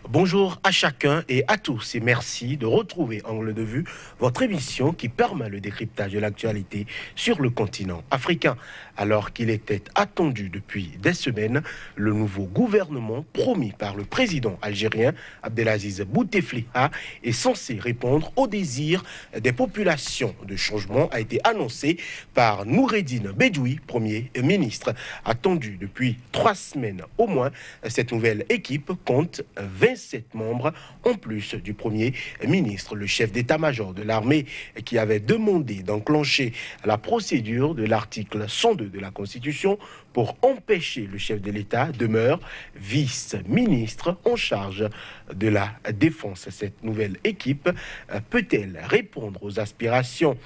Bonjour à chacun et à tous et merci de retrouver Angle de Vue, votre émission qui permet le décryptage de l'actualité sur le continent africain. Alors qu'il était attendu depuis des semaines, le nouveau gouvernement promis par le président algérien Abdelaziz Bouteflika est censé répondre aux désirs des populations. De changement a été annoncé par Noureddine Bedoui, Premier ministre. Attendu depuis 3 semaines au moins, cette nouvelle équipe compte 27 membres en plus du Premier ministre. Le chef d'état-major de l'armée qui avait demandé d'enclencher la procédure de l'article 102 de la Constitution pour empêcher le chef de l'État demeure vice-ministre en charge de la défense. Cette nouvelle équipe peut-elle répondre aux aspirations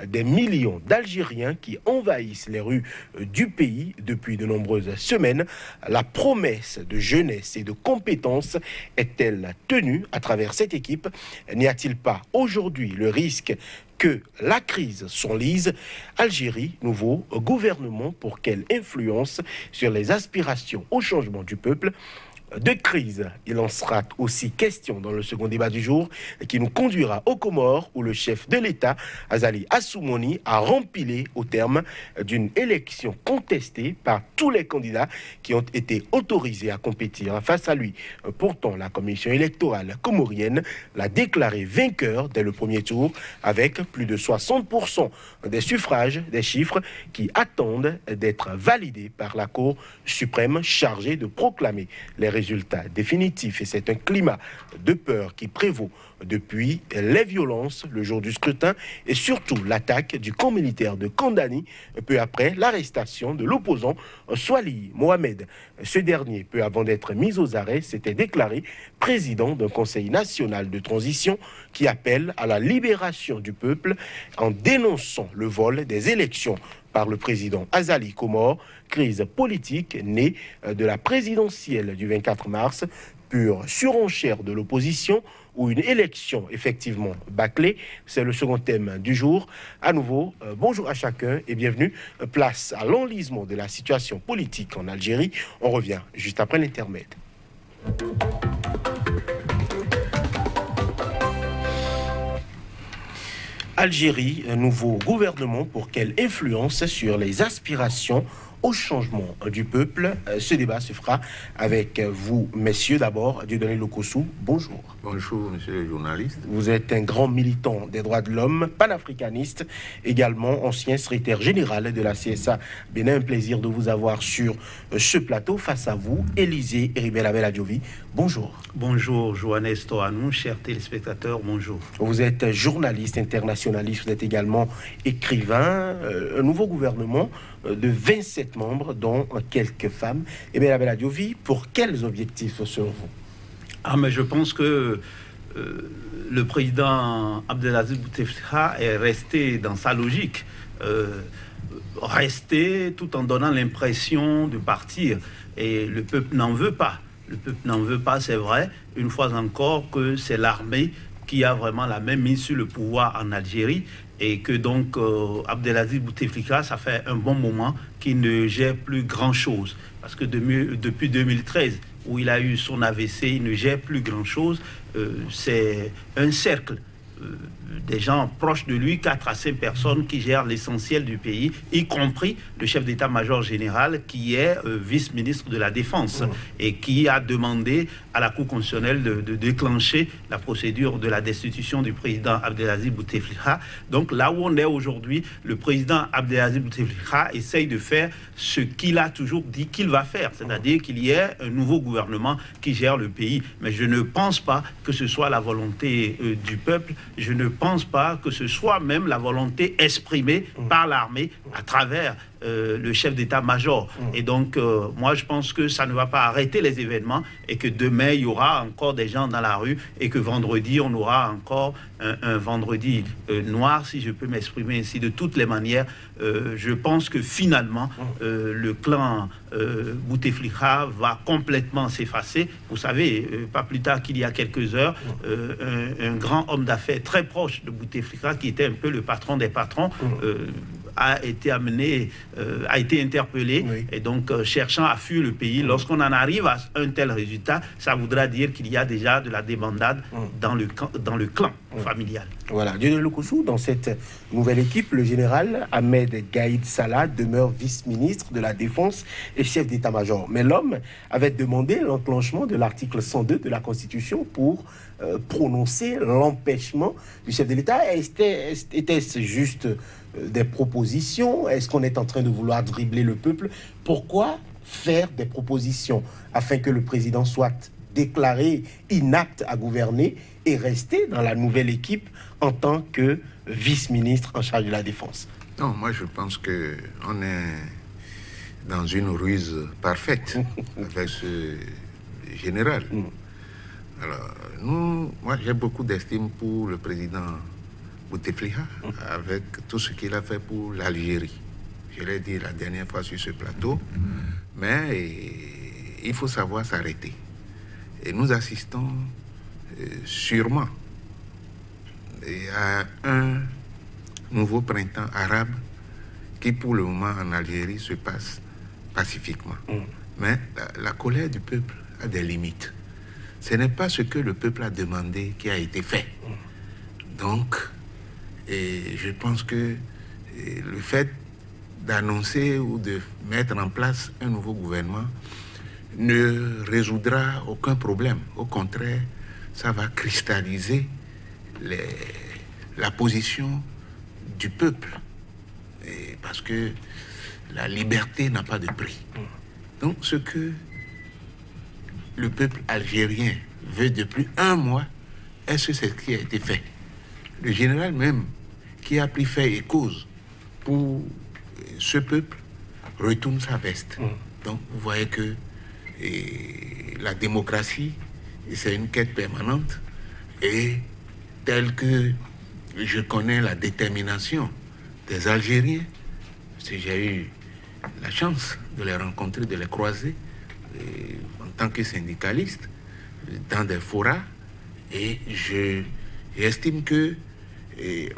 des millions d'Algériens qui envahissent les rues du pays depuis de nombreuses semaines? La promesse de jeunesse et de compétences est-elle tenue à travers cette équipe? N'y a-t-il pas aujourd'hui le risque que la crise s'enlise? Algérie, nouveau gouvernement, pour quelle influence sur les aspirations au changement du peuple? De crise, il en sera aussi question dans le second débat du jour qui nous conduira aux Comores où le chef de l'État, Azali Assoumani, a rempilé au terme d'une élection contestée par tous les candidats qui ont été autorisés à compétir face à lui. Pourtant, la commission électorale comorienne l'a déclaré vainqueur dès le premier tour avec plus de 60% des suffrages, des chiffres qui attendent d'être validés par la Cour suprême chargée de proclamer les résultats définitifs. Et c'est un climat de peur qui prévaut depuis les violences le jour du scrutin et surtout l'attaque du camp militaire de Kandani peu après l'arrestation de l'opposant Swali Mohamed. Ce dernier, peu avant d'être mis aux arrêts, s'était déclaré président d'un conseil national de transition qui appelle à la libération du peuple en dénonçant le vol des élections par le président Azali Komor, crise politique née de la présidentielle du 24 mars, pure surenchère de l'opposition ou une élection effectivement bâclée. C'est le second thème du jour. À nouveau, bonjour à chacun et bienvenue. Place à l'enlisement de la situation politique en Algérie. On revient juste après l'intermède. Algérie, un nouveau gouvernement, pour quelle influence sur les aspirations au changement du peuple? Ce débat se fera avec vous, messieurs. D'abord, Dieudonné Lokossou, bonjour. Bonjour, monsieur le journaliste. Vous êtes un grand militant des droits de l'homme, panafricaniste, également ancien secrétaire général de la CSA Bénin. Un plaisir de vous avoir sur ce plateau. Face à vous, Élisée Ribelabel Adjovi, bonjour. Bonjour, Johannes Toanou, chers téléspectateurs, bonjour. Vous êtes journaliste internationaliste, vous êtes également écrivain. Un nouveau gouvernement de 27 membres, dont quelques femmes. Et bien, Bella Diovi, pour quels objectifs selon vous? Mais je pense que le président Abdelaziz Bouteflika est resté dans sa logique, rester tout en donnant l'impression de partir. Et le peuple n'en veut pas. Le peuple n'en veut pas, c'est vrai. Une fois encore que c'est l'armée qui a vraiment la même mise sur le pouvoir en Algérie. Et que donc Abdelaziz Bouteflika, ça fait un bon moment qu'il ne gère plus grand-chose. Parce que depuis 2013, où il a eu son AVC, il ne gère plus grand-chose. C'est un cercle des gens proches de lui, 4 à 5 personnes qui gèrent l'essentiel du pays, y compris le chef d'état-major général qui est vice-ministre de la Défense et qui a demandé à la Cour constitutionnelle de déclencher la procédure de la destitution du président Abdelaziz Bouteflika. Donc là où on est aujourd'hui, le président Abdelaziz Bouteflika essaye de faire ce qu'il a toujours dit qu'il va faire, c'est-à-dire qu'il y ait un nouveau gouvernement qui gère le pays. Mais je ne pense pas que ce soit la volonté du peuple. Je ne pense pas que ce soit même la volonté exprimée par l'armée à travers le chef d'état-major. Et donc, moi, je pense que ça ne va pas arrêter les événements et que demain, il y aura encore des gens dans la rue et que vendredi, on aura encore un vendredi noir, si je peux m'exprimer ainsi. De toutes les manières, je pense que finalement, le clan Bouteflika va complètement s'effacer. Vous savez, pas plus tard qu'il y a quelques heures, un grand homme d'affaires très proche de Bouteflika, qui était un peu le patron des patrons, a été amené, a été interpellé, et donc cherchant à fuir le pays. Lorsqu'on en arrive à un tel résultat, ça voudra dire qu'il y a déjà de la débandade dans le clan familial. Voilà. Dieudonné Lokossou, dans cette nouvelle équipe, le général Ahmed Gaïd Salah demeure vice-ministre de la Défense et chef d'état-major. Mais l'homme avait demandé l'enclenchement de l'article 102 de la Constitution pour prononcer l'empêchement du chef de l'État. Était-ce juste des propositions? Est-ce qu'on est en train de vouloir dribbler le peuple? Pourquoi faire des propositions afin que le président soit déclaré inapte à gouverner et rester dans la nouvelle équipe en tant que vice-ministre en charge de la Défense? Non, moi je pense qu'on est dans une ruse parfaite avec ce général. Alors, moi j'ai beaucoup d'estime pour le président Bouteflika avec tout ce qu'il a fait pour l'Algérie. Je l'ai dit la dernière fois sur ce plateau, mais il faut savoir s'arrêter. Et nous assistons sûrement à un nouveau printemps arabe qui pour le moment en Algérie se passe pacifiquement. Mais la colère du peuple a des limites. Ce n'est pas ce que le peuple a demandé qui a été fait. Donc, je pense que le fait d'annoncer ou de mettre en place un nouveau gouvernement ne résoudra aucun problème. Au contraire, ça va cristalliser la position du peuple. Parce que la liberté n'a pas de prix. Donc, ce que le peuple algérien veut depuis un mois, est-ce que c'est ce qui a été fait? Le général même, qui a pris fait et cause pour ce peuple, retourne sa veste. Donc, vous voyez que la démocratie, c'est une quête permanente, et telle que je connais la détermination des Algériens, parce que j'ai eu la chance de les rencontrer, de les croiser, en tant que syndicaliste, dans des forats, et j'estime que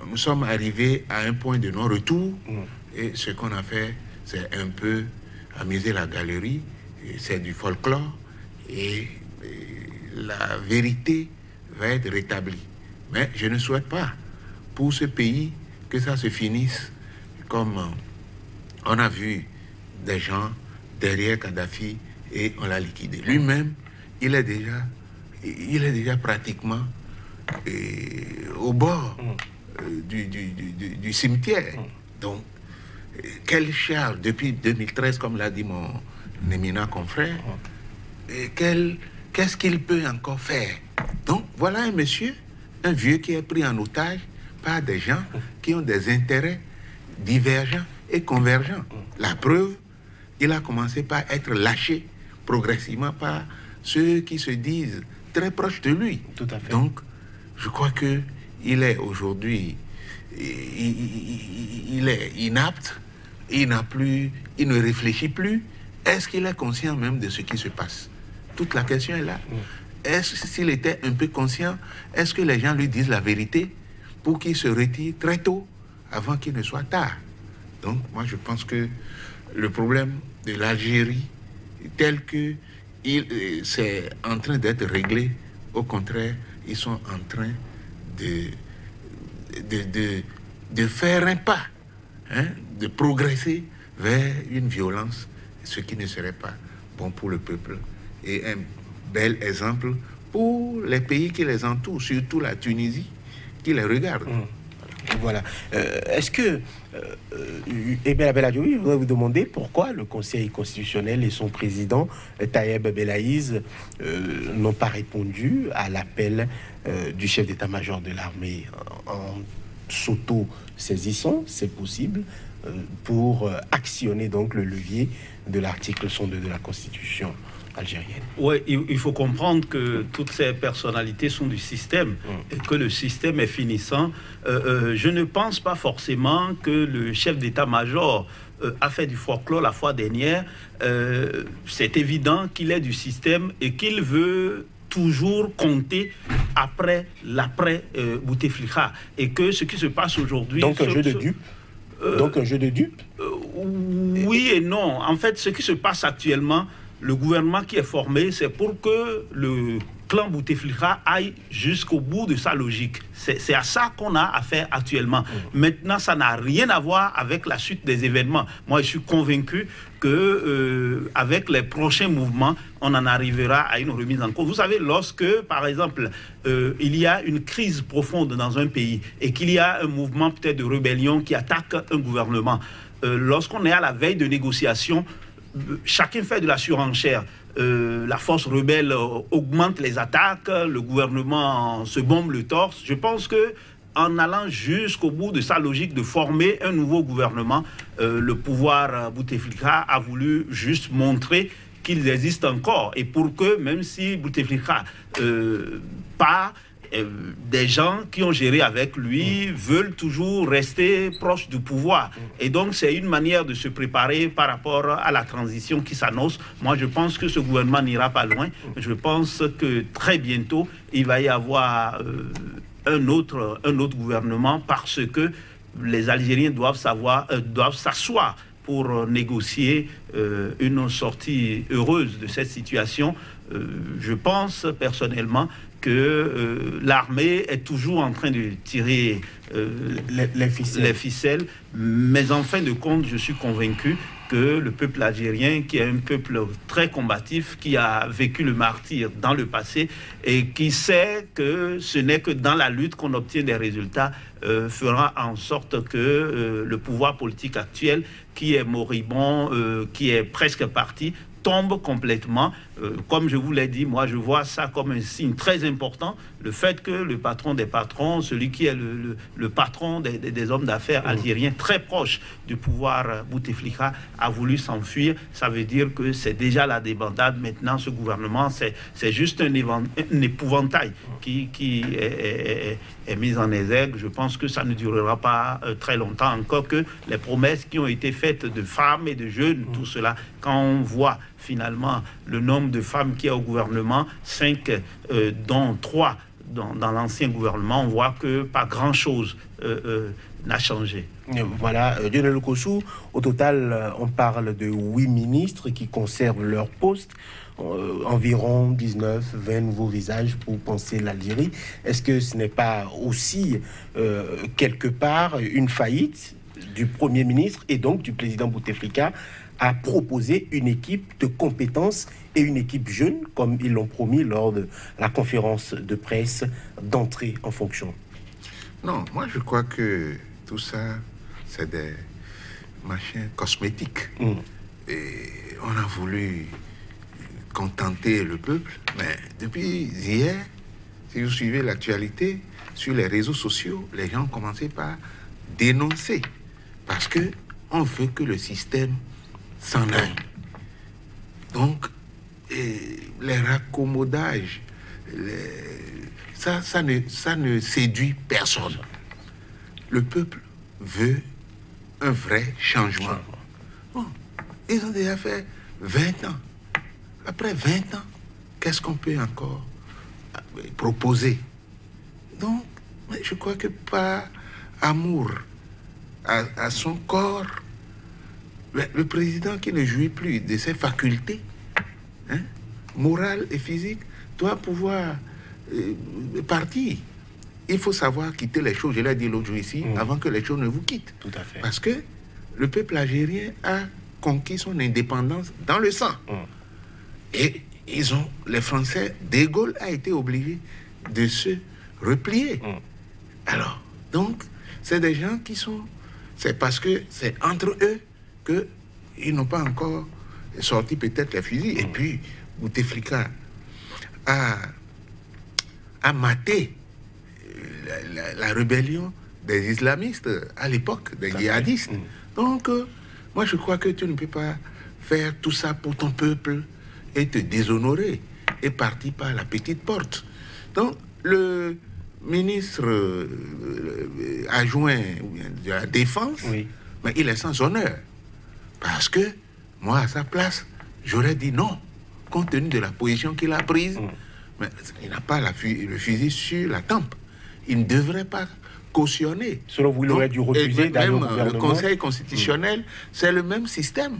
nous sommes arrivés à un point de non-retour, et ce qu'on a fait, c'est un peu amuser la galerie, c'est du folklore, et la vérité va être rétablie. Mais je ne souhaite pas pour ce pays que ça se finisse comme on a vu des gens derrière Kadhafi et on l'a liquidé. Lui-même, il est déjà pratiquement au bord du cimetière. Donc, quelle charge depuis 2013, comme l'a dit mon éminent confrère, qu'est-ce qu'il peut encore faire? Donc, voilà un monsieur, un vieux qui est pris en otage par des gens qui ont des intérêts divergents et convergents. La preuve, il a commencé par être lâché progressivement par ceux qui se disent très proches de lui. Tout à fait. Donc, je crois qu'il est aujourd'hui, il est inapte, il ne réfléchit plus. Est-ce qu'il est conscient même de ce qui se passe? Toute la question est là. Est-ce s'il était un peu conscient, est-ce que les gens lui disent la vérité pour qu'il se retire très tôt, avant qu'il ne soit tard? Donc, moi, je pense que le problème de l'Algérie, tel que c'est en train d'être réglé, au contraire, ils sont en train de faire un pas, de progresser vers une violence, ce qui ne serait pas bon pour le peuple. Et un bel exemple pour les pays qui les entourent, surtout la Tunisie, qui les regarde. Voilà. Est-ce que, Ebel Abel-Adjoui, je voudrais vous demander pourquoi le Conseil constitutionnel et son président, Tayeb Belaïz, n'ont pas répondu à l'appel du chef d'état-major de l'armée en s'auto-saisissant, c'est possible, pour actionner donc le levier de l'article 102 de la Constitution algérienne. Oui, il faut comprendre que toutes ces personnalités sont du système et que le système est finissant. Je ne pense pas forcément que le chef d'état-major a fait du folklore la fois dernière. C'est évident qu'il est du système et qu'il veut toujours compter après l'après Bouteflika, et que ce qui se passe aujourd'hui... Donc un jeu de dupes. Donc un jeu de dupes? Oui et non. En fait, ce qui se passe actuellement, le gouvernement qui est formé, c'est pour que le clan Bouteflika aille jusqu'au bout de sa logique. C'est à ça qu'on a affaire actuellement. Maintenant, ça n'a rien à voir avec la suite des événements. Moi, je suis convaincu que avec les prochains mouvements, on en arrivera à une remise en cause. Vous savez, lorsque, par exemple, il y a une crise profonde dans un pays et qu'il y a un mouvement peut-être de rébellion qui attaque un gouvernement, lorsqu'on est à la veille de négociations, chacun fait de la surenchère. La force rebelle augmente les attaques, le gouvernement se bombe le torse. Je pense que en allant jusqu'au bout de sa logique de former un nouveau gouvernement, le pouvoir Bouteflika a voulu juste montrer qu'ils existent encore. Et pour que, même si Bouteflika part, des gens qui ont géré avec lui veulent toujours rester proches du pouvoir. Et donc, c'est une manière de se préparer par rapport à la transition qui s'annonce. Moi, je pense que ce gouvernement n'ira pas loin. Je pense que très bientôt, il va y avoir un autre gouvernement parce que les Algériens doivent s'asseoir pour négocier une sortie heureuse de cette situation. Je pense personnellement que l'armée est toujours en train de tirer les ficelles. Mais en fin de compte, je suis convaincu que le peuple algérien, qui est un peuple très combatif, qui a vécu le martyre dans le passé et qui sait que ce n'est que dans la lutte qu'on obtient des résultats, fera en sorte que le pouvoir politique actuel, qui est moribond, qui est presque parti, tombe complètement. Comme je vous l'ai dit, moi je vois ça comme un signe très important, le fait que le patron des patrons, celui qui est le patron des hommes d'affaires algériens, très proche du pouvoir Bouteflika, a voulu s'enfuir. Ça veut dire que c'est déjà la débandade. Maintenant, ce gouvernement, c'est juste un épouvantail qui est mis en exergue. Je pense que ça ne durera pas très longtemps, encore que les promesses qui ont été faites de femmes et de jeunes, tout cela, quand on voit finalement le nombre de femmes qui est au gouvernement, 5 dont 3 dans l'ancien gouvernement, on voit que pas grand-chose n'a changé. Voilà, Lionel Okossou, au total, on parle de 8 ministres qui conservent leur poste, environ 19-20 nouveaux visages pour penser l'Algérie. Est-ce que ce n'est pas aussi, quelque part, une faillite du Premier ministre et donc du président Bouteflika à proposer une équipe de compétences et une équipe jeune, comme ils l'ont promis lors de la conférence de presse d'entrée en fonction? Non, moi je crois que tout ça, c'est des machins cosmétiques. Et on a voulu contenter le peuple, mais depuis hier, si vous suivez l'actualité, sur les réseaux sociaux, les gens ont commencé par dénoncer, parce que on veut que le système s'en aille. Donc, les raccommodages, ça ne séduit personne. Le peuple veut un vrai changement. Bon, ils ont déjà fait 20 ans. Après 20 ans, qu'est-ce qu'on peut encore proposer? Donc, je crois que par amour à son corps, le président qui ne jouit plus de ses facultés, morales et physiques, doit pouvoir partir. Il faut savoir quitter les choses, je l'ai dit l'autre jour ici, avant que les choses ne vous quittent. Tout à fait. Parce que le peuple algérien a conquis son indépendance dans le sang. Et les Français, De Gaulle a été obligé de se replier. Alors, donc, c'est des gens qui sont... C'est parce que c'est entre eux qu'ils n'ont pas encore sorti peut-être les fusils. Et puis, Bouteflika a maté la rébellion des islamistes à l'époque, des djihadistes. Donc, moi, je crois que tu ne peux pas faire tout ça pour ton peuple et te déshonorer et partir par la petite porte. Donc, le ministre adjoint de la Défense, mais il est sans honneur. Parce que, moi, à sa place, j'aurais dit non, compte tenu de la position qu'il a prise. Mais il n'a pas le fusil sur la tempe. il ne devrait pas cautionner. Selon vous, il aurait dû refuser d'aller au gouvernement. Le Conseil constitutionnel, c'est le même système.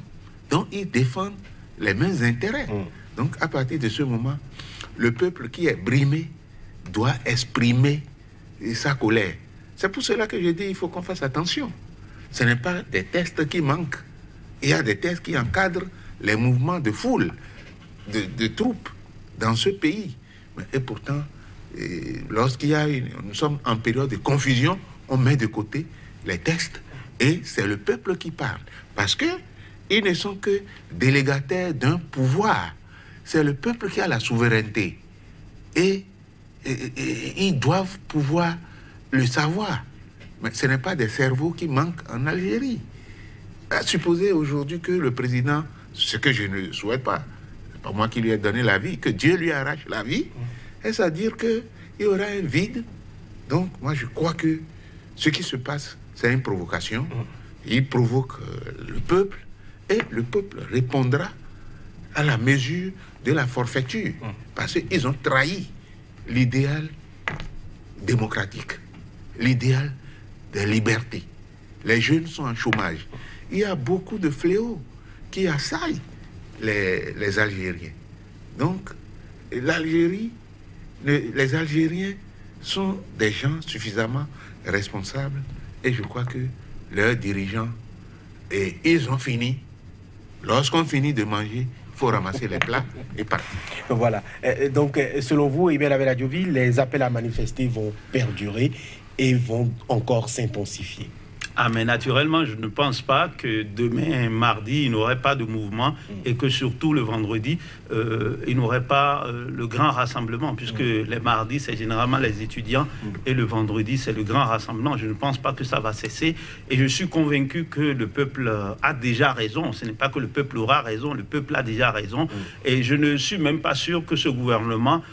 Donc, ils défendent les mêmes intérêts. Donc, à partir de ce moment, le peuple qui est brimé doit exprimer sa colère. C'est pour cela que je dis qu'il faut qu'on fasse attention. Ce n'est pas des tests qui manquent. Il y a des tests qui encadrent les mouvements de foule, de troupes dans ce pays. Et pourtant, nous sommes en période de confusion, on met de côté les textes et c'est le peuple qui parle. Parce qu'ils ne sont que délégataires d'un pouvoir. C'est le peuple qui a la souveraineté. Et ils doivent pouvoir le savoir. Mais ce n'est pas des cerveaux qui manquent en Algérie. À supposer aujourd'hui que le président, ce que je ne souhaite pas, c'est pas moi qui lui ai donné la vie, que Dieu lui arrache la vie, est-ce à dire qu'il y aura un vide? Donc, moi, je crois que ce qui se passe, c'est une provocation. Il provoque le peuple, et le peuple répondra à la mesure de la forfaiture. Parce qu'ils ont trahi l'idéal démocratique, l'idéal de liberté. Les jeunes sont en chômage. Il y a beaucoup de fléaux qui assaillent les Algériens. Donc, l'Algérie, les Algériens sont des gens suffisamment responsables et je crois que leurs dirigeants, et ils ont fini. Lorsqu'on finit de manger, il faut ramasser les plats et partir. Voilà. Donc, selon vous, Ibn Abel Adjovi, les appels à manifester vont perdurer et vont encore s'intensifier. Ah, mais naturellement, je ne pense pas que demain, mardi, il n'y aurait pas de mouvement et que surtout le vendredi, il n'y aurait pas le grand rassemblement, puisque les mardis, c'est généralement les étudiants et le vendredi, c'est le grand rassemblement. Je ne pense pas que ça va cesser et je suis convaincu que le peuple a déjà raison. Ce n'est pas que le peuple aura raison, le peuple a déjà raison. Et je ne suis même pas sûr que ce gouvernement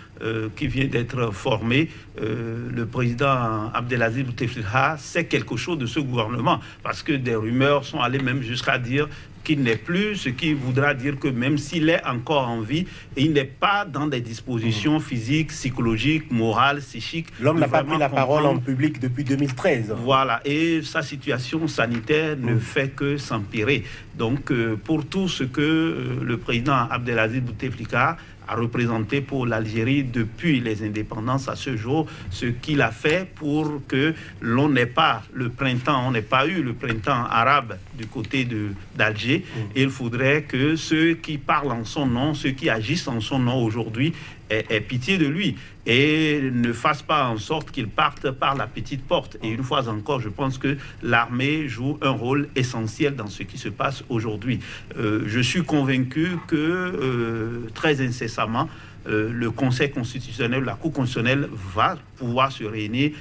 qui vient d'être formé, le président Abdelaziz Bouteflika sait quelque chose de ce gouvernement, parce que des rumeurs sont allées même jusqu'à dire qu'il n'est plus, ce qui voudra dire que même s'il est encore en vie, il n'est pas dans des dispositions physiques, psychologiques, morales, psychiques. L'homme n'a pas pris la parole en public depuis 2013. Voilà, et sa situation sanitaire ne fait que s'empirer. Donc, pour tout ce que le président Abdelaziz Bouteflika a représenté pour l'Algérie depuis les indépendances à ce jour, ce qu'il a fait pour que l'on n'ait pas le printemps, on n'ait pas eu le printemps arabe du côté d'Alger. Il faudrait que ceux qui parlent en son nom, ceux qui agissent en son nom aujourd'hui, aient pitié de lui et ne fassent pas en sorte qu'il parte par la petite porte. Et une fois encore, je pense que l'armée joue un rôle essentiel dans ce qui se passe aujourd'hui. Je suis convaincu que très incessamment, le Conseil constitutionnel, la Cour constitutionnelle va pouvoir se réunir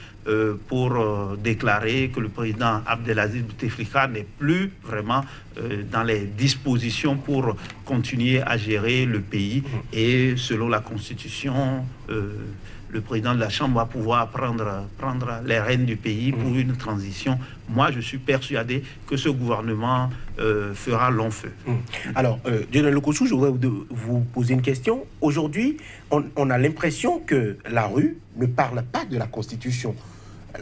pour déclarer que le président Abdelaziz Bouteflika n'est plus vraiment dans les dispositions pour continuer à gérer le pays. Et selon la Constitution, le président de la Chambre va pouvoir prendre les rênes du pays pour une transition. Moi, je suis persuadé que ce gouvernement fera long feu. Alors, Dieudonné Lokossou, je voudrais vous poser une question. Aujourd'hui, on a l'impression que la rue ne parle pas de la Constitution.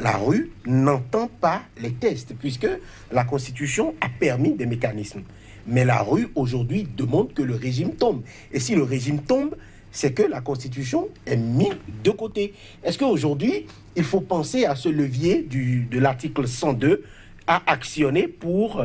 La rue n'entend pas les tests, puisque la Constitution a permis des mécanismes. Mais la rue, aujourd'hui, demande que le régime tombe. Et si le régime tombe, c'est que la Constitution est mise de côté. Est-ce qu'aujourd'hui, il faut penser à ce levier de l'article 102 à actionner pour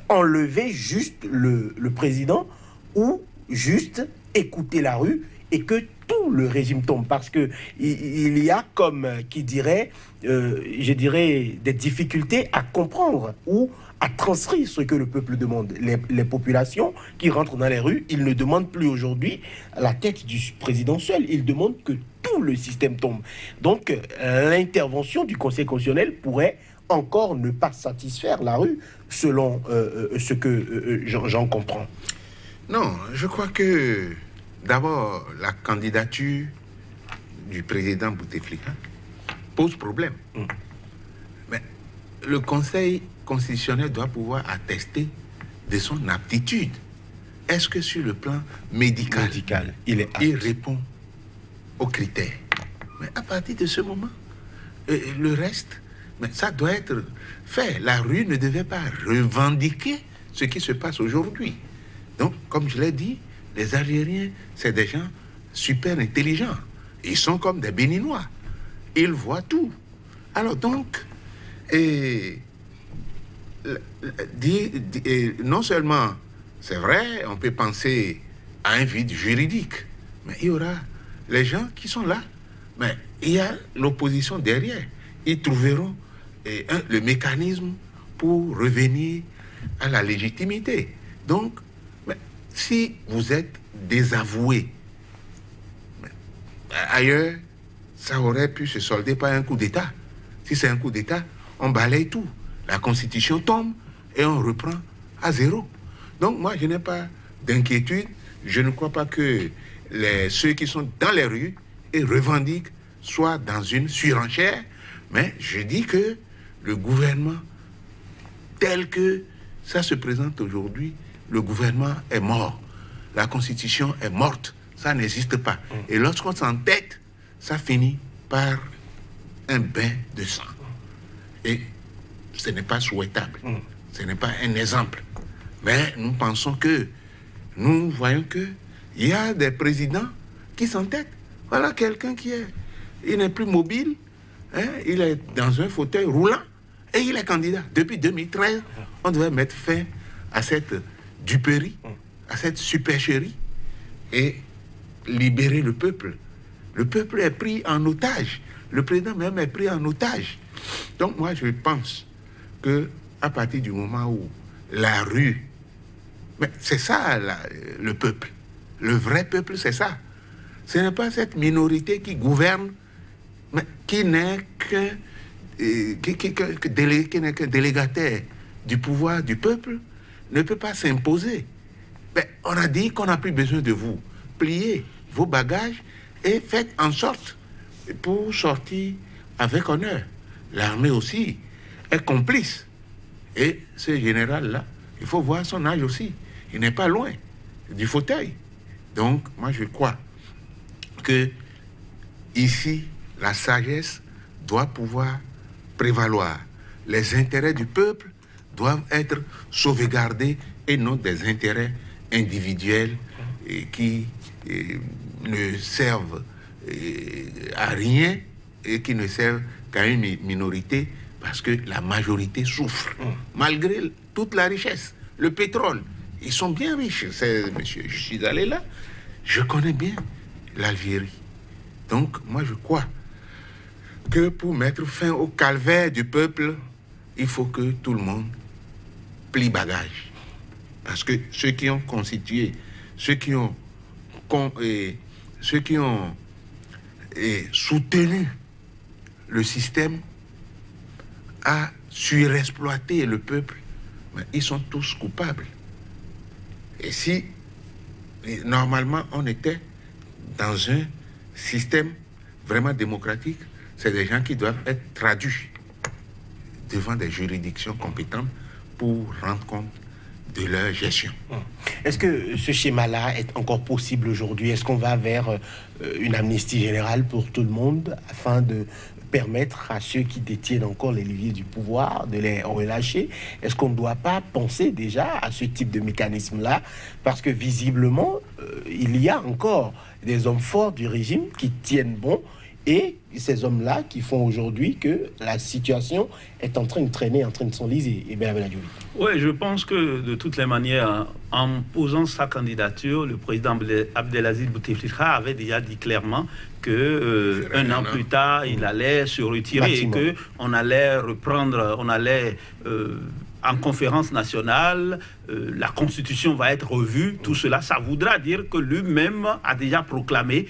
enlever juste le président ou juste écouter la rue et que tout le régime tombe? Parce qu'il y a, comme qui dirait, je dirais, des difficultés à comprendre ou à transcrire ce que le peuple demande. Les populations qui rentrent dans les rues, ils ne demandent plus aujourd'hui la tête du président seul, ils demandent que tout le système tombe. Donc, l'intervention du Conseil constitutionnel pourrait encore ne pas satisfaire la rue, selon ce que j'en comprends. Non, je crois que d'abord, la candidature du président Bouteflika pose problème. Mais le Conseil constitutionnel doit pouvoir attester de son aptitude. Est-ce que sur le plan médical, il répond aux critères? Mais à partir de ce moment, le reste, mais ça doit être fait. La rue ne devait pas revendiquer ce qui se passe aujourd'hui. Donc, comme je l'ai dit, les Algériens, c'est des gens super intelligents. Ils sont comme des Béninois. Ils voient tout. Alors donc, non seulement, c'est vrai, on peut penser à un vide juridique, mais il y aura les gens qui sont là. Mais il y a l'opposition derrière. Ils trouveront le mécanisme pour revenir à la légitimité. Donc, si vous êtes désavoué, ailleurs, ça aurait pu se solder par un coup d'État. Si c'est un coup d'État, on balaye tout. La Constitution tombe et on reprend à zéro. Donc moi, je n'ai pas d'inquiétude. Je ne crois pas que ceux qui sont dans les rues et revendiquent soient dans une surenchère. Mais je dis que le gouvernement, tel que ça se présente aujourd'hui, le gouvernement est mort. La Constitution est morte. Ça n'existe pas. Et lorsqu'on s'entête, ça finit par un bain de sang. Et ce n'est pas souhaitable. Ce n'est pas un exemple. Mais nous pensons que, nous voyons que il y a des présidents qui s'entêtent. Voilà quelqu'un il n'est plus mobile, hein, il est dans un fauteuil roulant et il est candidat. Depuis 2013, on devait mettre fin à cette duperie, à cette supercherie et libérer le peuple. Le peuple est pris en otage. Le président même est pris en otage. Donc moi, je pense que à partir du moment où la rue, mais c'est ça le peuple. Le vrai peuple, c'est ça. Ce n'est pas cette minorité qui gouverne, mais qui n'est qu'un délégataire du pouvoir du peuple, ne peut pas s'imposer. Mais on a dit qu'on n'a plus besoin de vous. Pliez vos bagages et faites en sorte pour sortir avec honneur. L'armée aussi est complice. Et ce général-là, il faut voir son âge aussi. Il n'est pas loin du fauteuil. Donc, moi, je crois que ici, la sagesse doit pouvoir prévaloir. Les intérêts du peuple doivent être sauvegardés et non des intérêts individuels qui ne servent à rien et qui ne servent qu'à une minorité parce que la majorité souffre, malgré toute la richesse. Le pétrole, ils sont bien riches, monsieur. Je suis allé là, je connais bien l'Algérie. Donc, moi, je crois que pour mettre fin au calvaire du peuple, il faut que tout le monde plie bagage. Parce que ceux qui ont constitué, ceux qui ont soutenu le système à surexploiter le peuple, ils sont tous coupables. Et si, normalement, on était dans un système vraiment démocratique, c'est des gens qui doivent être traduits devant des juridictions compétentes pour rendre compte de leur gestion. Est-ce que ce schéma-là est encore possible aujourd'hui? Est-ce qu'on va vers une amnistie générale pour tout le monde afin de permettre à ceux qui détiennent encore les leviers du pouvoir de les relâcher? Est-ce qu'on ne doit pas penser déjà à ce type de mécanisme-là? Parce que visiblement, il y a encore des hommes forts du régime qui tiennent bon, et ces hommes-là qui font aujourd'hui que la situation est en train de traîner, en train de s'enliser. Et bien, oui, je pense que de toutes les manières, en posant sa candidature, le président Abdelaziz Bouteflika avait déjà dit clairement que un an plus tard, il allait se retirer et que on allait reprendre, on allait en conférence nationale, la Constitution va être revue. Tout cela, ça voudra dire que lui-même a déjà proclamé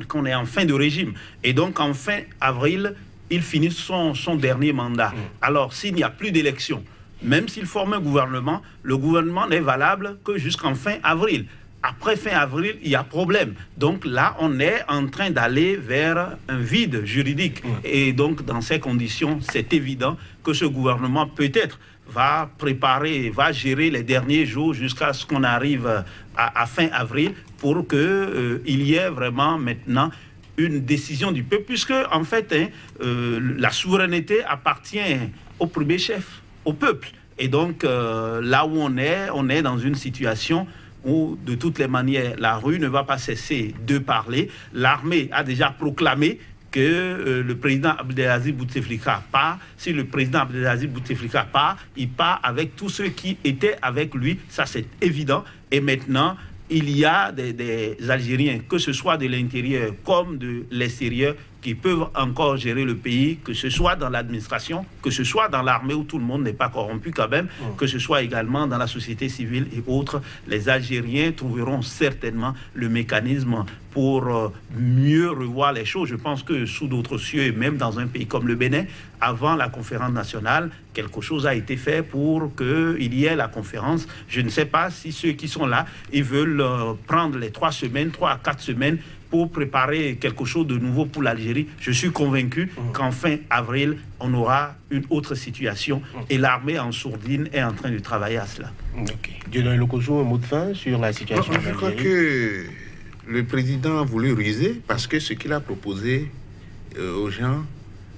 qu'on est en fin de régime. Et donc, en fin avril, il finit son dernier mandat. Alors, s'il n'y a plus d'élection, même s'il forme un gouvernement, le gouvernement n'est valable que jusqu'en fin avril. Après fin avril, il y a problème. Donc là, on est en train d'aller vers un vide juridique. Et donc, dans ces conditions, c'est évident que ce gouvernement, peut-être, va préparer, va gérer les derniers jours jusqu'à ce qu'on arrive à fin avril pour qu'il y ait vraiment maintenant une décision du peuple, puisque en fait, la souveraineté appartient au premier chef, au peuple. Et donc, là où on est dans une situation où, de toutes les manières, la rue ne va pas cesser de parler. L'armée a déjà proclamé que le président Abdelaziz Bouteflika part. Si le président Abdelaziz Bouteflika part, il part avec tous ceux qui étaient avec lui. Ça, c'est évident. Et maintenant, il y a des Algériens, que ce soit de l'intérieur comme de l'extérieur, qui peuvent encore gérer le pays, que ce soit dans l'administration, que ce soit dans l'armée où tout le monde n'est pas corrompu quand même, que ce soit également dans la société civile et autres. Les Algériens trouveront certainement le mécanisme pour mieux revoir les choses. Je pense que sous d'autres cieux, et même dans un pays comme le Bénin, avant la conférence nationale, quelque chose a été fait pour qu'il y ait la conférence. Je ne sais pas si ceux qui sont là, ils veulent prendre les 3 à 4 semaines pour préparer quelque chose de nouveau pour l'Algérie. Je suis convaincu qu'en fin avril, on aura une autre situation et l'armée en sourdine est en train de travailler à cela. Dieudonné Lokossou, un mot de fin sur la situation en Algérie. Je crois que le président a voulu ruser parce que ce qu'il a proposé aux gens,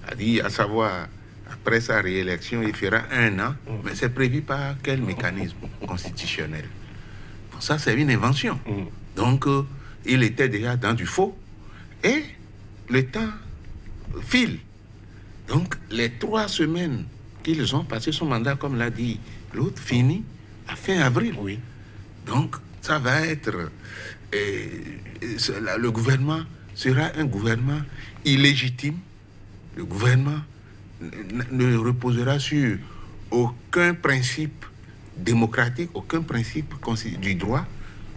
a dit, à savoir, après sa réélection, il fera 1 an, mais c'est prévu par quel mécanisme constitutionnel? Bon, ça, c'est une invention. Donc, il était déjà dans du faux et le temps file. Donc, les 3 semaines qu'ils ont passé son mandat, comme l'a dit l'autre, fini à fin avril. Oui. Donc, ça va être... le gouvernement sera un gouvernement illégitime. Le gouvernement ne reposera sur aucun principe démocratique, aucun principe du droit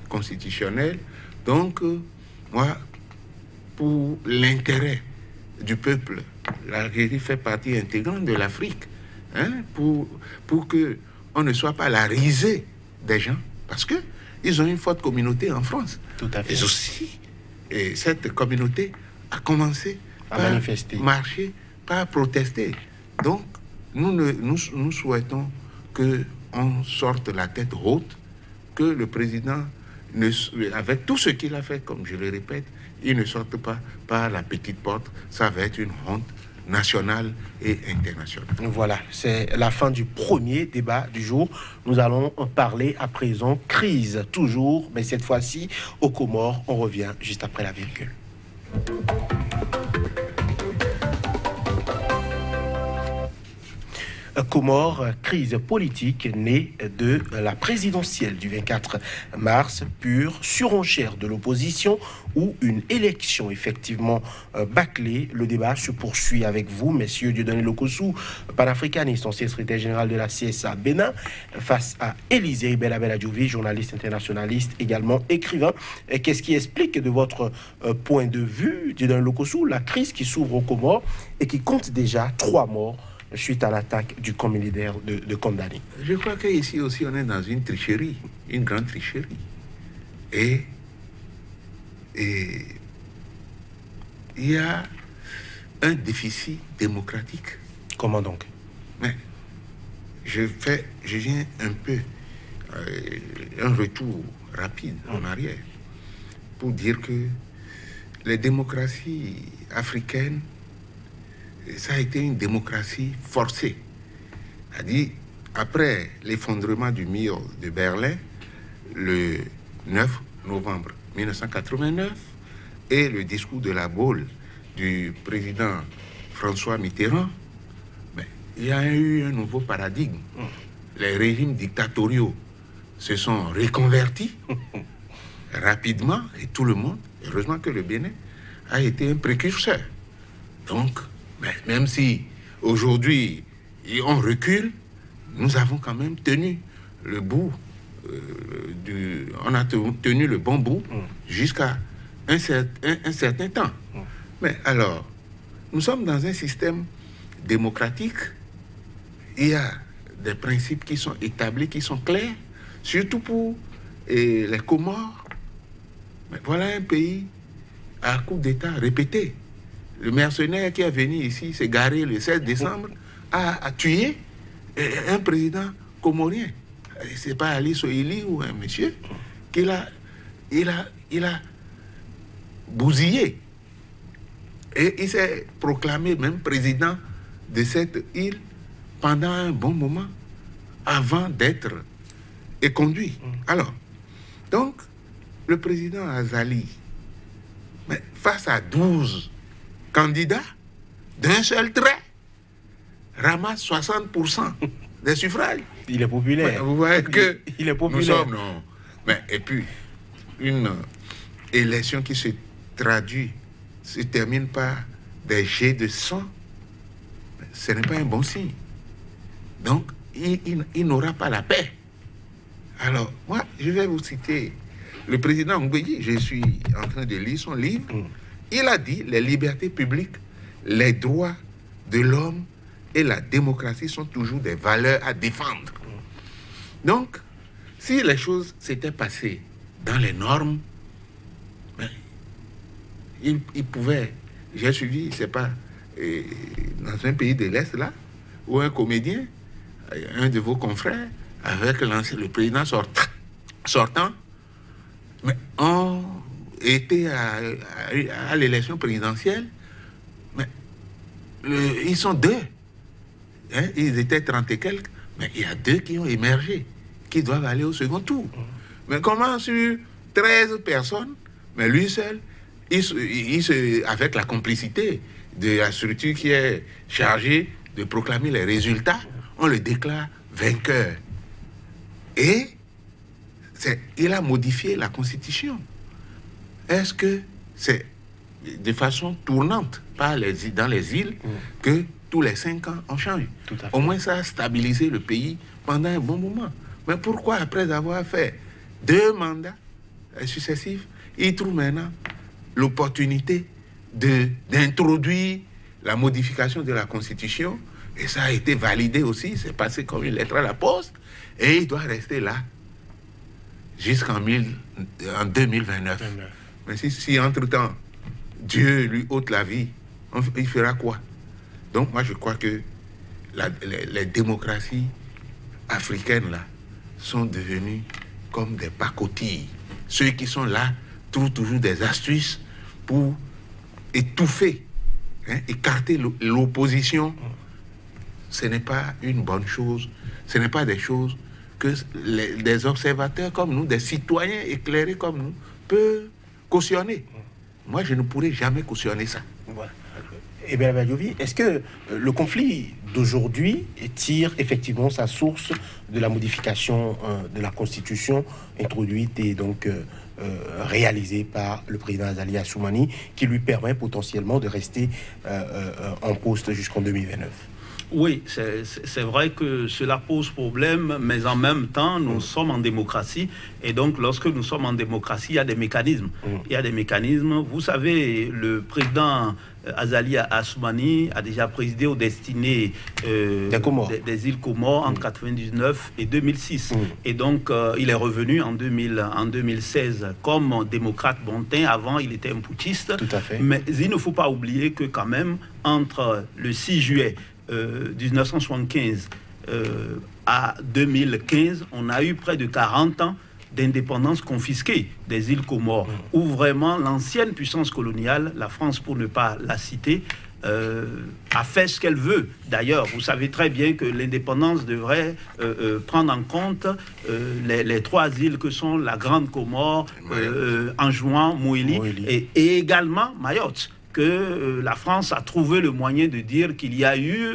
constitutionnel. Donc, moi, pour l'intérêt du peuple, l'Algérie fait partie intégrante de l'Afrique, hein, pour qu'on ne soit pas la risée des gens, parce qu'ils ont une forte communauté en France. Tout à fait. Et aussi, cette communauté a commencé à par manifester, marcher, par protester. Donc, nous souhaitons qu'on sorte la tête haute, que le président, avec tout ce qu'il a fait, comme je le répète, il ne sorte pas par la petite porte. Ça va être une honte nationale et internationale. Voilà, c'est la fin du premier débat du jour. Nous allons parler à présent crise, toujours, mais cette fois-ci aux Comores. On revient juste après la virgule. Comores, crise politique née de la présidentielle du 24 mars, pure surenchère de l'opposition ou une élection effectivement bâclée. Le débat se poursuit avec vous, messieurs Dieudonné Lokossou, panafricaniste, ancien secrétaire général de la CSA Bénin, face à Élisée Bella Diovi, journaliste internationaliste, également écrivain. Qu'est-ce qui explique de votre point de vue, Dieudonné Lokossou, la crise qui s'ouvre aux Comores et qui compte déjà 3 morts suite à l'attaque du camp militaire de Kondani? Je crois qu'ici aussi, on est dans une tricherie, une grande tricherie. Et il y a un déficit démocratique. Comment donc? Mais je viens un peu un retour rapide en arrière pour dire que les démocraties africaines, ça a été une démocratie forcée. C'est-à-dire, après l'effondrement du mur de Berlin, le 9 novembre 1989, et le discours de la Baule du président François Mitterrand, il y a eu un nouveau paradigme. Les régimes dictatoriaux se sont reconvertis rapidement, et tout le monde, heureusement que le Bénin a été un précurseur. Donc, même si aujourd'hui on recule, nous avons quand même tenu le bout, on a tenu le bon bout jusqu'à un certain temps. Mais alors, nous sommes dans un système démocratique, il y a des principes qui sont établis, qui sont clairs, surtout pour les Comores. Mais voilà un pays à coup d'État répété. Le mercenaire qui est venu ici, s'est garé le 16 décembre, a tué un président comorien. C'est pas Ali Sohili ou un monsieur qu'il a bousillé. Et il s'est proclamé même président de cette île pendant un bon moment avant d'être éconduit. Alors, donc, le président Azali, mais face à 12 candidats, d'un seul trait, ramasse 60% des suffrages. Il est populaire. Mais vous voyez que il est populaire. Nous sommes, non. Mais, et puis, une élection qui se traduit, se termine par des jets de sang, ce n'est pas un bon signe. Donc, il n'aura pas la paix. Alors, moi, je vais vous citer le président Ngweyi, je suis en train de lire son livre. Il a dit, les libertés publiques, les droits de l'homme et la démocratie sont toujours des valeurs à défendre. Donc, si les choses s'étaient passées dans les normes, ben, il pouvait, j'ai suivi, c'est pas, dans un pays de l'Est là, où un comédien, un de vos confrères, avec le président sortant, mais on était à l'élection présidentielle, mais ils sont deux. Hein, ils étaient 30 et quelques, mais il y a 2 qui ont émergé, qui doivent aller au second tour. Mais comment sur 13 personnes, mais lui seul, avec la complicité de la structure qui est chargée de proclamer les résultats, on le déclare vainqueur. Et il a modifié la Constitution. Est-ce que c'est de façon tournante dans les îles que tous les 5 ans on change? Au moins ça a stabilisé le pays pendant un bon moment. Mais pourquoi après avoir fait 2 mandats successifs, il trouve maintenant l'opportunité d'introduire la modification de la Constitution? Et ça a été validé aussi, c'est passé comme une lettre à la poste, et il doit rester là jusqu'en 2029. Mais si entre-temps, Dieu lui ôte la vie, il fera quoi? Donc moi je crois que les démocraties africaines là sont devenues comme des pacotilles. Ceux qui sont là trouvent toujours des astuces pour étouffer, écarter l'opposition. Ce n'est pas une bonne chose. Ce n'est pas des choses que des observateurs comme nous, des citoyens éclairés comme nous, peuvent cautionner. Moi, je ne pourrais jamais cautionner ça. Voilà. Eh bien, Badjovi, est-ce que le conflit d'aujourd'hui tire effectivement sa source de la modification de la Constitution introduite et donc réalisée par le président Azali Assoumani, qui lui permet potentiellement de rester en poste jusqu'en 2029? Oui, c'est vrai que cela pose problème, mais en même temps, nous sommes en démocratie. Et donc, lorsque nous sommes en démocratie, il y a des mécanismes. Il y a des mécanismes. Vous savez, le président Azali Assoumani a déjà présidé aux destinées des îles Comores en 1999 et 2006. Et donc, il est revenu en 2016 comme démocrate bontain. Avant, il était un putschiste. Tout à fait. Mais il ne faut pas oublier que quand même, entre le 6 juillet 1975 à 2015, on a eu près de 40 ans d'indépendance confisquée des îles Comores, où vraiment l'ancienne puissance coloniale, la France pour ne pas la citer, a fait ce qu'elle veut. D'ailleurs, vous savez très bien que l'indépendance devrait prendre en compte les 3 îles que sont la Grande Comore, Anjouan, Moélie et également Mayotte, que la France a trouvé le moyen de dire qu'il y a eu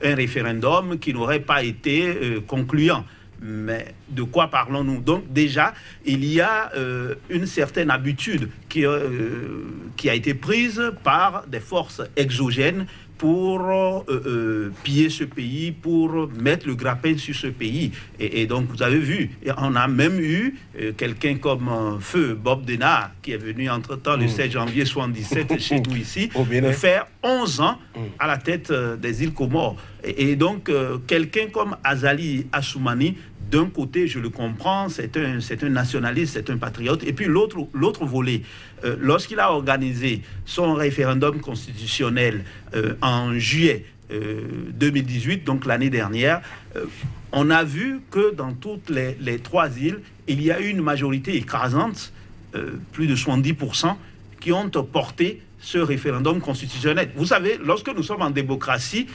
un référendum qui n'aurait pas été concluant. Mais de quoi parlons-nous? Donc déjà, il y a une certaine habitude qui a été prise par des forces exogènes pour piller ce pays, pour mettre le grappin sur ce pays. Et donc, vous avez vu, on a même eu quelqu'un comme Feu Bob Denard, qui est venu entre-temps le 16 janvier 1977 chez nous ici, faire 11 ans à la tête des îles Comores. Et donc, quelqu'un comme Azali Assoumani, d'un côté, je le comprends, c'est un nationaliste, c'est un patriote. Et puis l'autre volet, lorsqu'il a organisé son référendum constitutionnel en juillet 2018, donc l'année dernière, on a vu que dans toutes les 3 îles, il y a eu une majorité écrasante, plus de 70%, qui ont porté ce référendum constitutionnel. Vous savez, lorsque nous sommes en démocratie,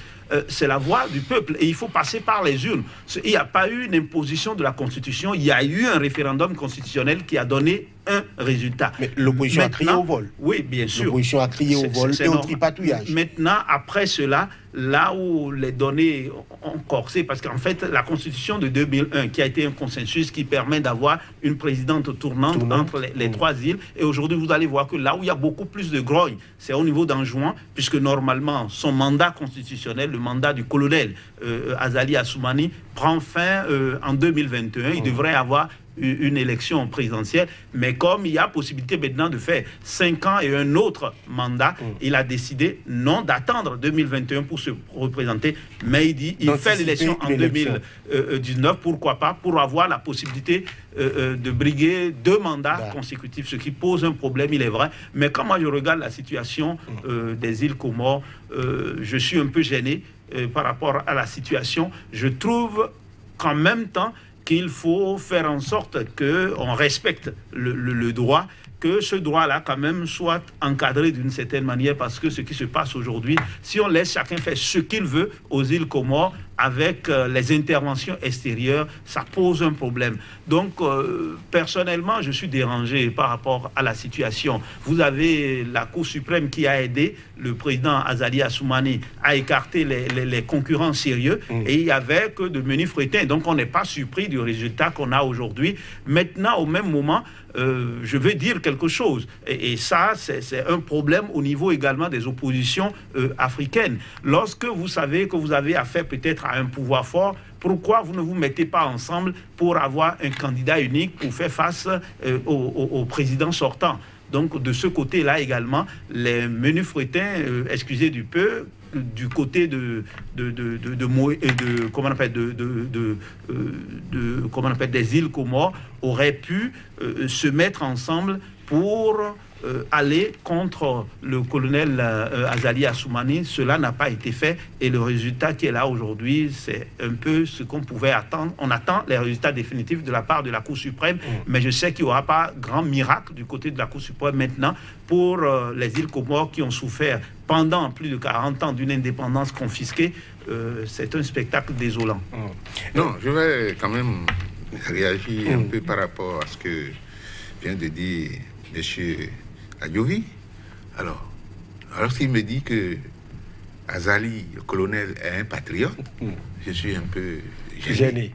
c'est la voix du peuple et il faut passer par les urnes. Il n'y a pas eu une imposition de la Constitution, il y a eu un référendum constitutionnel qui a donné un résultat. Mais l'opposition a crié au vol. Oui, bien sûr. L'opposition a crié au vol et au tripatouillage. Maintenant, après cela, là où les données ont corsé, parce qu'en fait, la Constitution de 2001, qui a été un consensus qui permet d'avoir une présidente tournante entre les trois îles, et aujourd'hui, vous allez voir que là où il y a beaucoup plus de grogne, c'est au niveau d'Anjouan, puisque normalement, son mandat constitutionnel, le mandat du colonel Azali Assoumani, prend fin en 2021. Il devrait avoir une élection présidentielle, mais comme il y a possibilité maintenant de faire 5 ans et un autre mandat, il a décidé non d'attendre 2021 pour se représenter, mais il dit il fait l'élection en 2019, pourquoi pas, pour avoir la possibilité de briguer 2 mandats consécutifs, ce qui pose un problème, il est vrai. Mais quand moi je regarde la situation des îles Comores, je suis un peu gêné par rapport à la situation. Je trouve qu'en même temps qu'il faut faire en sorte qu'on respecte le droit, que ce droit-là quand même soit encadré d'une certaine manière, parce que ce qui se passe aujourd'hui, si on laisse chacun faire ce qu'il veut aux îles Comores, avec les interventions extérieures, ça pose un problème. Donc, personnellement, je suis dérangé par rapport à la situation. Vous avez la Cour suprême qui a aidé le président Azali Assoumani à écarter les concurrents sérieux, et il n'y avait que de menus frétins. Donc, on n'est pas surpris du résultat qu'on a aujourd'hui. Maintenant, au même moment, je veux dire quelque chose. Et ça, c'est un problème au niveau également des oppositions africaines. Lorsque vous savez que vous avez affaire peut-être à un pouvoir fort, pourquoi vous ne vous mettez pas ensemble pour avoir un candidat unique pour faire face au président sortant? Donc, de ce côté-là également, les menus frétins, excusez du peu, du côté des îles Comores auraient pu se mettre ensemble pour aller contre le colonel Azali Assoumani. Cela n'a pas été fait et le résultat qui est là aujourd'hui, c'est un peu ce qu'on pouvait attendre. On attend les résultats définitifs de la part de la Cour suprême, mais je sais qu'il n'y aura pas grand miracle du côté de la Cour suprême maintenant pour les îles Comores qui ont souffert pendant plus de 40 ans d'une indépendance confisquée. C'est un spectacle désolant. Non, je vais quand même réagir un peu par rapport à ce que vient de dire M. Adjovi. Alors s'il me dit que Azali, le colonel, est un patriote, je suis un peu gêné.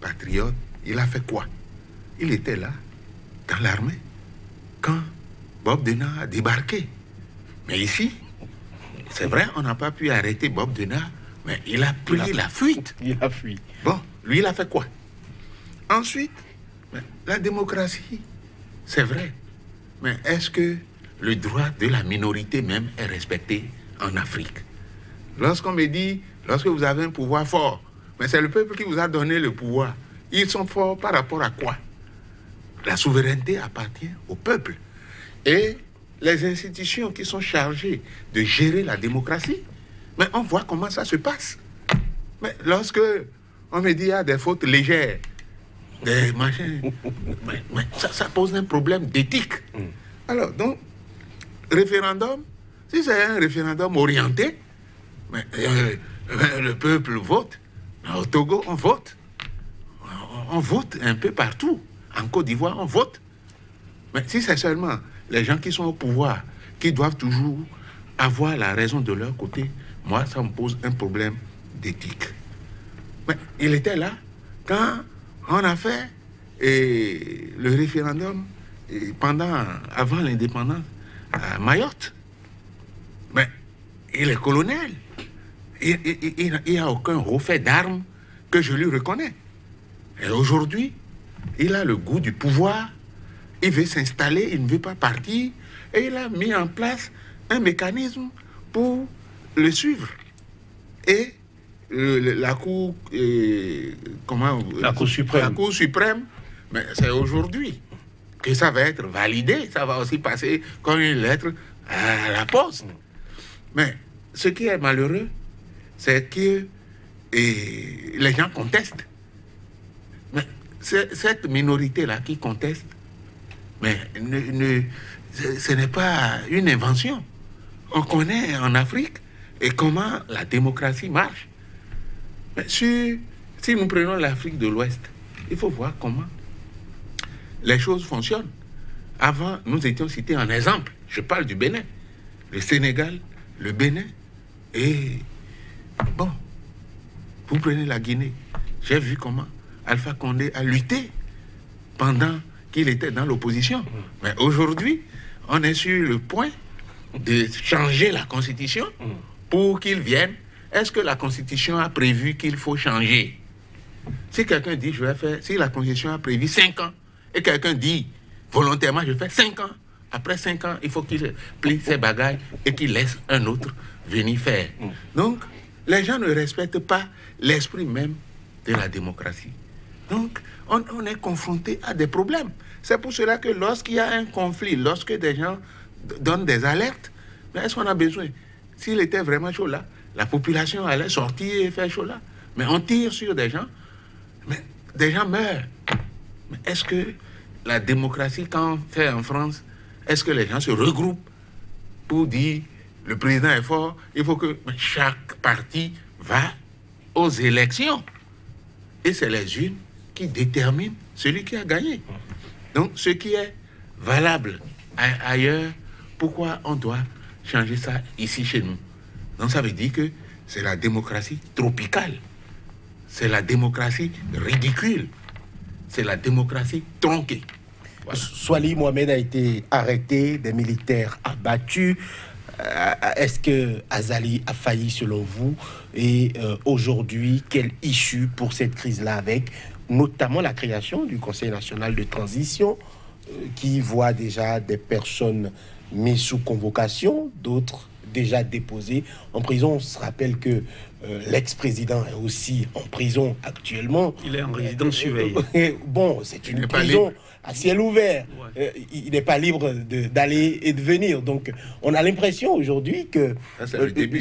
Patriote, il a fait quoi? Il était là, dans l'armée, quand Bob Denard a débarqué. Mais ici, c'est vrai, on n'a pas pu arrêter Bob Denard, mais il a pris la fuite. Il a fui. Bon, lui, il a fait quoi? Ensuite, la démocratie, c'est vrai. Mais est-ce que le droit de la minorité même est respecté en Afrique? Lorsqu'on me dit, lorsque vous avez un pouvoir fort, mais c'est le peuple qui vous a donné le pouvoir. Ils sont forts par rapport à quoi? La souveraineté appartient au peuple. Et les institutions qui sont chargées de gérer la démocratie, mais on voit comment ça se passe. Mais lorsque on me dit qu'il y a des fautes légères, des machins, mais ça pose un problème d'éthique. Alors, donc, référendum, si c'est un référendum orienté, mais, le peuple vote. Au Togo, on vote. On vote un peu partout. En Côte d'Ivoire, on vote. Mais si c'est seulement les gens qui sont au pouvoir, qui doivent toujours avoir la raison de leur côté, moi, ça me pose un problème d'éthique. Mais il était là quand on a fait le référendum avant l'indépendance à Mayotte. Mais il est colonel. Il n'y a aucun refait d'armes que je lui reconnais. Et aujourd'hui, il a le goût du pouvoir. Il veut s'installer, il ne veut pas partir. Et il a mis en place un mécanisme pour le suivre. Et la Cour... la Cour suprême. La Cour suprême, mais c'est aujourd'hui que ça va être validé. Ça va aussi passer comme une lettre à la poste. Mais ce qui est malheureux, c'est que les gens contestent. Mais cette minorité-là qui conteste, mais ce n'est pas une invention. on connaît en Afrique et comment la démocratie marche. Mais si nous prenons l'Afrique de l'Ouest, il faut voir comment les choses fonctionnent. Avant, nous étions cités en exemple. Je parle du Bénin, le Sénégal, le Bénin. Et bon, vous prenez la Guinée. J'ai vu comment Alpha Condé a lutté pendant qu'il était dans l'opposition. Mais aujourd'hui, on est sur le point de changer la Constitution pour qu'il vienne. Est-ce que la Constitution a prévu qu'il faut changer? Si quelqu'un dit, je vais faire, si la Constitution a prévu 5 ans, et quelqu'un dit, volontairement, je fais 5 ans, après 5 ans, il faut qu'il plie ses bagages et qu'il laisse un autre venir faire. Donc, les gens ne respectent pas l'esprit même de la démocratie. Donc, on est confronté à des problèmes. C'est pour cela que lorsqu'il y a un conflit, lorsque des gens donnent des alertes, mais est-ce qu'on a besoin? S'il était vraiment chaud là, la population allait sortir et faire chaud là. Mais on tire sur des gens, mais des gens meurent. Mais est-ce que la démocratie, quand on fait en France, est-ce que les gens se regroupent pour dire le président est fort, il faut que chaque parti va aux élections? Et c'est les urnes qui déterminent celui qui a gagné. Donc, ce qui est valable ailleurs, pourquoi on doit changer ça ici chez nous? Donc, ça veut dire que c'est la démocratie tropicale. C'est la démocratie ridicule. C'est la démocratie tronquée. Voilà. Swali Mohamed a été arrêté, des militaires abattus. Est-ce que Azali a failli selon vous? Et aujourd'hui, quelle issue pour cette crise-là, avec notamment la création du Conseil national de transition qui voit déjà des personnes mises sous convocation, d'autres déjà déposées en prison? On se rappelle que l'ex-président est aussi en prison actuellement. Il est en résidence surveillée. Bon, c'est une prison à ciel ouvert. Ouais. Il n'est pas libre d'aller et de venir. Donc, on a l'impression aujourd'hui que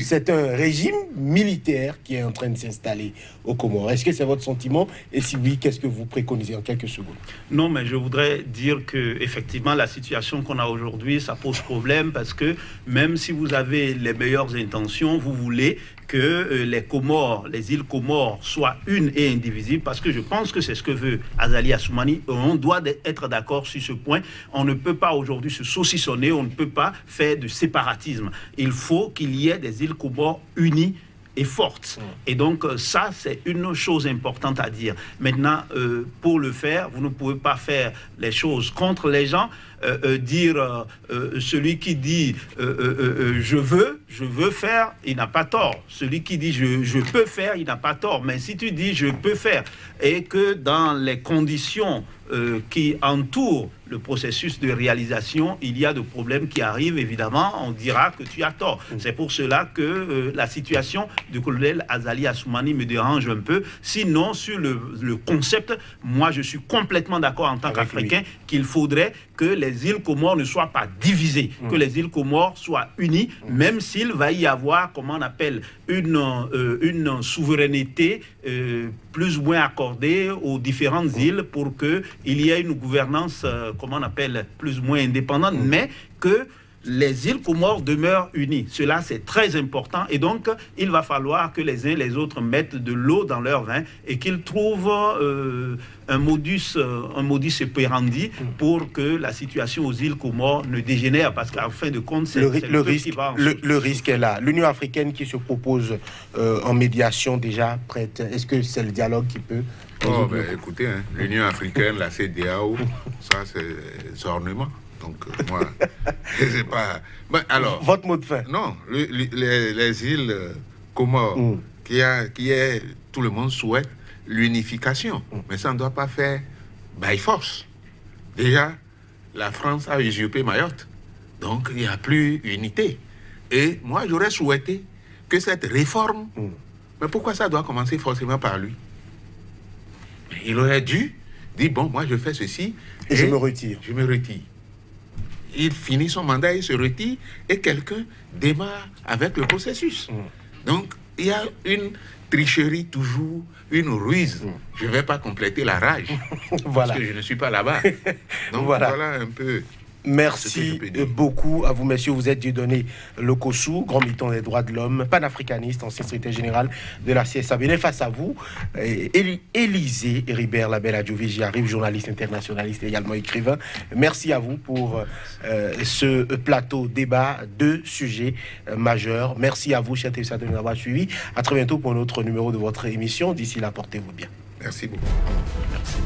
c'est un régime militaire qui est en train de s'installer aux Comores. Est-ce que c'est votre sentiment? Et si oui, qu'est-ce que vous préconisez en quelques secondes? Non, mais je voudrais dire que effectivement, la situation qu'on a aujourd'hui, ça pose problème parce que même si vous avez les meilleures intentions, vous voulez que les Comores, les îles Comores soient une et indivisibles, parce que je pense que c'est ce que veut Azali Assoumani. On doit être d'accord sur ce point. On ne peut pas aujourd'hui se saucissonner, on ne peut pas faire de séparatisme. Il faut qu'il y ait des îles Comores unies et forte. Et donc, ça, c'est une chose importante à dire. Maintenant, pour le faire, vous ne pouvez pas faire les choses contre les gens. Celui qui dit je veux faire, il n'a pas tort. Celui qui dit je peux faire, il n'a pas tort. Mais si tu dis je peux faire et que dans les conditions qui entourent le processus de réalisation, il y a des problèmes qui arrivent, évidemment, on dira que tu as tort. C'est pour cela que la situation du colonel Azali Assoumani me dérange un peu. Sinon, sur le concept, moi, je suis complètement d'accord en tant qu'Africain qu'il faudrait que les îles Comores ne soient pas divisées, que les îles Comores soient unies, même s'il va y avoir, comment on appelle, une souveraineté plus ou moins accordée aux différentes îles pour qu'il y ait une gouvernance, comment on appelle, plus ou moins indépendante, mais que les îles Comores demeurent unies. Cela, c'est très important. Et donc, il va falloir que les uns et les autres mettent de l'eau dans leur vin et qu'ils trouvent un modus operandi pour que la situation aux îles Comores ne dégénère. Parce qu'en fin de compte, c'est le risque, le risque est là. L'Union africaine qui se propose en médiation déjà prête, est-ce que c'est le dialogue qui peut... écoutez, hein, l'Union africaine, la CEDEAO, ça, c'est ornement. Donc, moi, je sais pas. Ben, alors, votre mot de fin? Non, les îles Comores, tout le monde souhaite l'unification. Mais ça ne doit pas faire by force. Déjà, la France a usurpé Mayotte. Donc, il n'y a plus unité. Et moi, j'aurais souhaité que cette réforme... Mais pourquoi ça doit commencer forcément par lui? Il aurait dû dire, bon, moi, je fais ceci... Et je me retire. Je me retire. Il finit son mandat, il se retire et quelqu'un démarre avec le processus. Donc, il y a une tricherie toujours, une ruse. Je ne vais pas compléter la rage, voilà. Parce que je ne suis pas là-bas. Donc, voilà un peu Merci beaucoup à vous, messieurs. Vous êtes Dieudonné Lokossou, grand militant des droits de l'homme, panafricaniste, ancien secrétaire général de la CSABN. Face à vous, Élisée Ribert Labelle Adjouvi, arrive, journaliste internationaliste et également écrivain. Merci à vous pour ce plateau débat, 2 sujets majeurs. Merci à vous, chers téléspectateurs, de nous avoir suivis. À très bientôt pour un autre numéro de votre émission. D'ici là, portez-vous bien. Merci beaucoup. Merci.